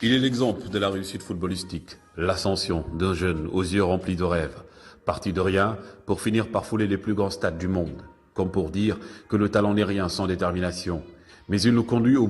Il est l'exemple de la réussite footballistique, l'ascension d'un jeune aux yeux remplis de rêves, parti de rien pour finir par fouler les plus grands stades du monde, comme pour dire que le talent n'est rien sans détermination, mais il nous conduit au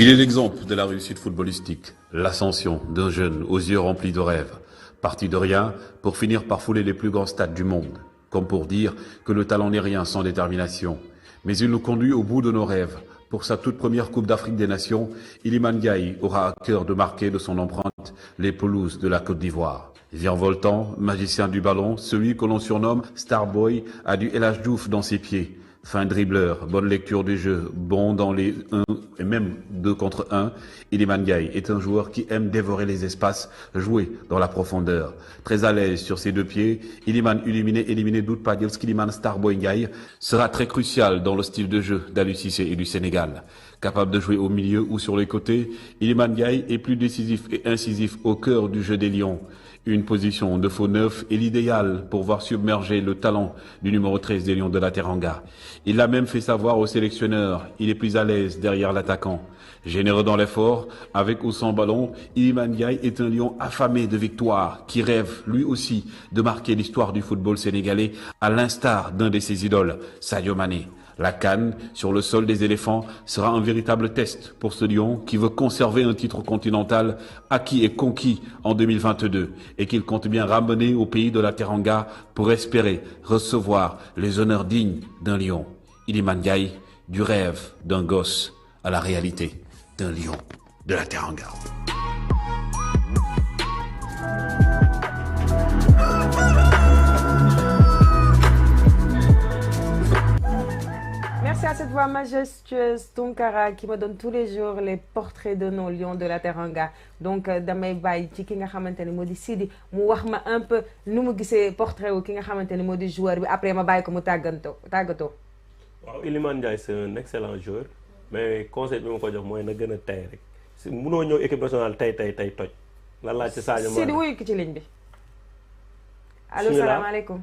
Il est l'exemple de la réussite footballistique, l'ascension d'un jeune aux yeux remplis de rêves, parti de rien pour finir par fouler les plus grands stades du monde, comme pour dire que le talent n'est rien sans détermination, mais il nous conduit au bout de nos rêves. Pour sa toute première Coupe d'Afrique des Nations, Iliman Ndiaye aura à cœur de marquer de son empreinte les pelouses de la Côte d'Ivoire. Virevoltant, magicien du ballon, celui que l'on surnomme Starboy a du El Hadji Diouf dans ses pieds. Fin dribbleur, bonne lecture du jeu, bon dans les 1 et même 2 contre 1, Iliman Ndiaye est un joueur qui aime dévorer les espaces, jouer dans la profondeur. Très à l'aise sur ses deux pieds, Iliman éliminé doute pas dire qu'Iliman Starboy Ndiaye sera très crucial dans le style de jeu d'Aliou Cissé et du Sénégal. Capable de jouer au milieu ou sur les côtés, Iliman Ndiaye est plus décisif et incisif au cœur du jeu des Lions. Une position de faux neuf est l'idéal pour voir submerger le talent du numéro 13 des Lions de la Teranga. Il l'a même fait savoir au sélectionneur, il est plus à l'aise derrière l'attaquant. Généreux dans l'effort, avec ou sans ballon, Iliman Ndiaye est un lion affamé de victoire qui rêve lui aussi de marquer l'histoire du football sénégalais à l'instar d'un de ses idoles, Sadio Mané. La CAN, sur le sol des éléphants, sera un véritable test pour ce lion qui veut conserver un titre continental acquis et conquis en 2022 et qu'il compte bien ramener au pays de la Teranga pour espérer recevoir les honneurs dignes d'un lion. Iliman Ndiaye, du rêve d'un gosse à la réalité d'un lion de la Teranga. Merci à cette voix majestueuse, Tounkara, qui me donne tous les jours les portraits de nos lions de la Teranga. Donc, damay bàyyi ci ki nga xamante ne moo di Sidi mu wax ma un peu nu mu gisee portrait wu ki nga xamante ne moo di joueur bi après ma bàyyi ko mu tàggatoo. waaw Iliman Ndiaye c'est un excellent joueur mais conseil bi ma ko jox mooy na gën a tey rek si munoo ñëw équipe nationale tey toj lan laa ci Sadio Mané Sidi wuyu ki ci ligne bi allo salaamaaleykum.